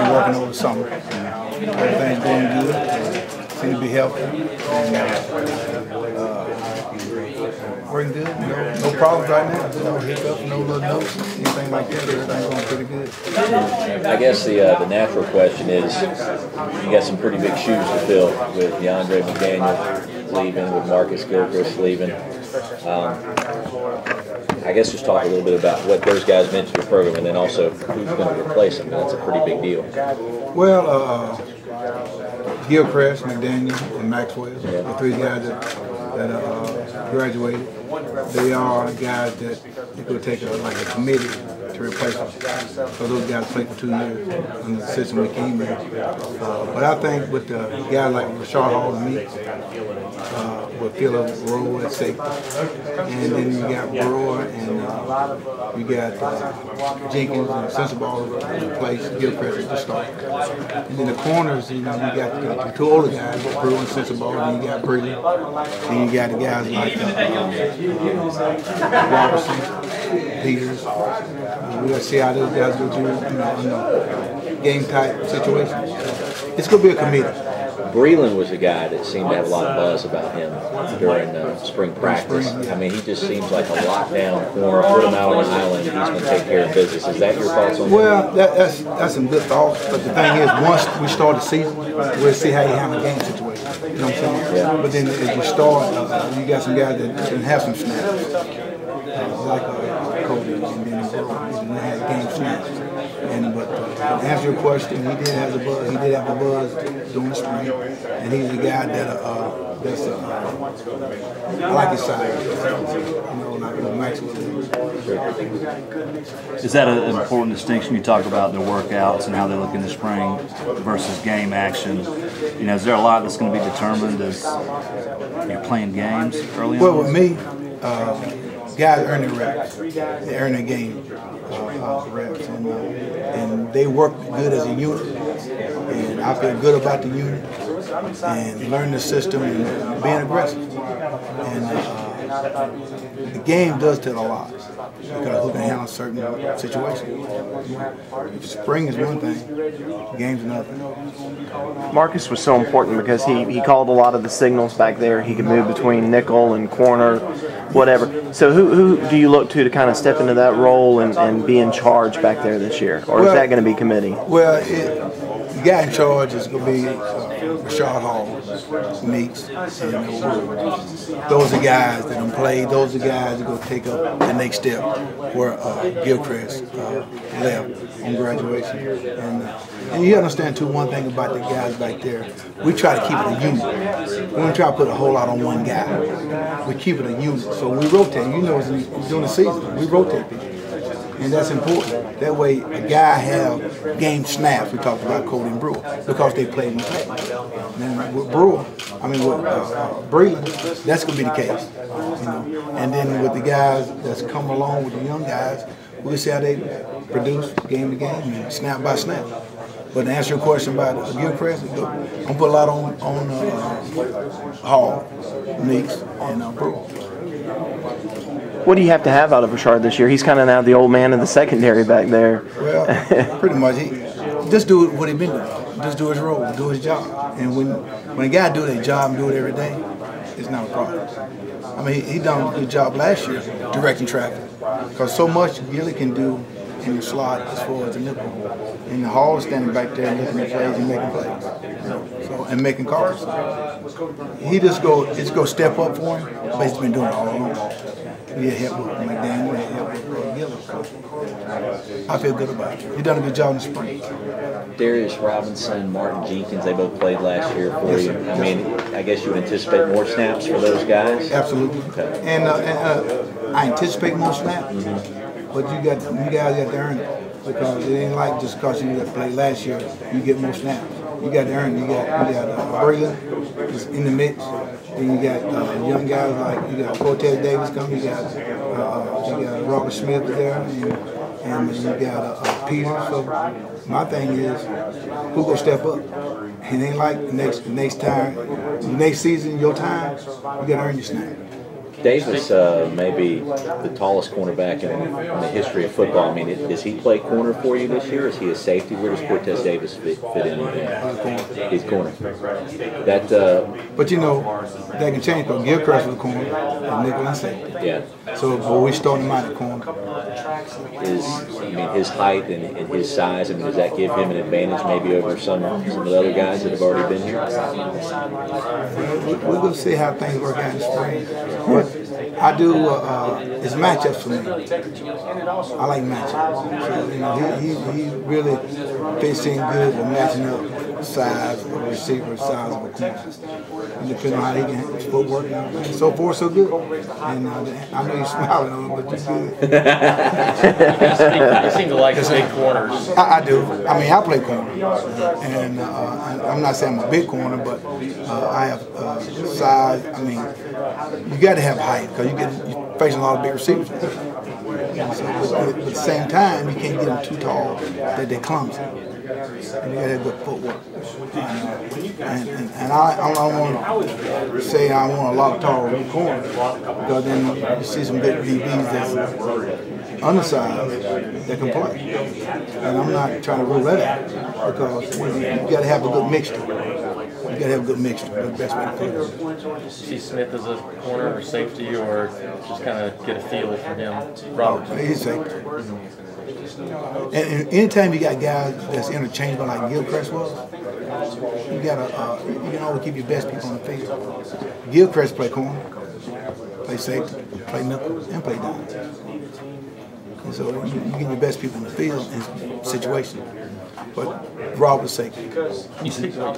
been working over the summer. Everything's going good. Seem to be healthy. And, working good. No problems right now. No hiccups, no little notes, anything like that. Everything's going pretty good. I guess the natural question is, you got some pretty big shoes to fill with DeAndre McDaniel leaving, with Marcus Gilchrist leaving. I guess just talk a little bit about what those guys meant to your program, and then also who's going to replace them. That's a pretty big deal. Well, Gilchrist, McDaniel, and Maxwell, the three guys that graduated, they are guys that it could take like a committee to replace them. So those guys played for 2 years under the system we came in. But I think with the guys like Rashard Hall and me, with Phillip Rowe at safety, and then you got Brewer and you got Jenkins and Sensabaugh replace Gilchrist at the start. And then the corners, you got the two older guys, Brewer and Sensabaugh, then you got Brewer, then you got the guys like Harbison, Peters. We got to see how those guys go through, game type situations. It's going to be a committee. Breland was a guy that seemed to have a lot of buzz about him during spring practice. I mean, he just seems like a lockdown corner. Put him out on an island, he's going to take care of business. Is that your thoughts on that? Well, that's some good thoughts. But the thing is, once we start the season, we'll see how you handle game situation. You know what I'm saying? Yeah. But then as you start, you got some guys that can have some snaps, like Cody and then they had game snaps. But to answer your question, he did have the buzz. He did have the buzz during the spring, and he's a guy that I like his size. Like Maxwell. Is that an important distinction? You talk about their workouts and how they look in the spring versus game action. Is there a lot that's going to be determined as you're playing games early on? Well, with me, guys earn their reps. They earn their game reps, and they work good as a unit. And I feel good about the unit and learning the system and being aggressive. And the game does tell a lot because who can handle certain situations. Spring is one thing, game's another. Marcus was so important because he called a lot of the signals back there. He could move between nickel and corner, whatever. So who do you look to kind of step into that role and be in charge back there this year? Or is that going to be committee? Well, the guy in charge is going to be Rashard Hall, Meeks, and those are guys that don't play. Those are guys that are going to take up the next step where Gilchrist left on graduation. And you understand, too, one thing about the guys back there, we try to keep it a unit. We don't try to put a whole lot on one guy. We keep it a unit. So we rotate. During the season, we rotate people. And that's important. That way, a guy have game snaps. We talked about Cody and Brewer because they played in the past. And with Brewer, with Breland, that's going to be the case. And then with the guys that's come along with the young guys, we'll see how they produce game to game and snap by snap. But to answer your question about Gilchrist, I'm going to put a lot on Hall, Meeks, and Brewer. What do you have to have out of Rashard this year? He's kind of now the old man in the secondary back there. Well, pretty much. Just do what he's been doing. Just do his role, do his job. And when a guy do their job and do it every day, it's not a problem. He done a good job last year directing traffic. Because so much Gilly can do in the slot as far as the nickel. And the Hall is standing back there and looking at plays and making plays. And making calls. He just go step up for him, but he's been doing it all along. He had help with McDaniel, he had help with Gillis. I feel good about it. He done a good job in the spring. Darius Robinson, Martin Jenkins, they both played last year for you. I guess you would anticipate more snaps for those guys? Absolutely. Okay. And I anticipate more snaps, but you guys got to earn it. Because it ain't like just because you played last year, you get more snaps. You got to earn it. You got Breland is in the mix. Then you got young guys like you got Cortez Davis coming. You got Robert Smith there, and you got Peters. So my thing is, who gonna step up? It ain't like next time, next season, your time. You got to earn your snap. Davis may be the tallest cornerback in the history of football. I mean, does he play corner for you this year? Is he a safety? Where does Cortez Davis fit in? He's corner. But you know, that can change because Gilchrist was a corner and nickel and safety. Yeah. So, but we starting him out at corner. His height and his size, I mean, does that give him an advantage maybe over some of the other guys that have already been here? We're going to see how things work out in the spring. But I do, it's matchups for me. I like matchups. So, you know, he really fits in good with matching up size of a receiver, size of a corner. And depending on how he can footwork, so far so good. And I know you're smiling on it, but you're good. You seem to like big corners. I do. I mean, I play corner, and I'm not saying I'm a big corner, but I have size. I mean, you got to have height because you're facing a lot of big receivers. So, but at the same time, you can't get them too tall that they're clumsy. And you got to have good footwork. And I don't want to say I want a lot of tall corners because then you see some good DBs that's undersized that can play. And I'm not trying to rule that out because you got to have a good mixture. You got to have a good mixture. That's the best way to play. See Smith as a corner or safety, or just kind of get a feel for him? Robert. He's safety. And anytime you got guys that's interchangeable like Gilchrist was, you gotta you can always keep your best people on the field. Gilchrist play corner, play safety, play nickel, and play down. And so you get your best people in the field in situations. But Rob was safety. You speak about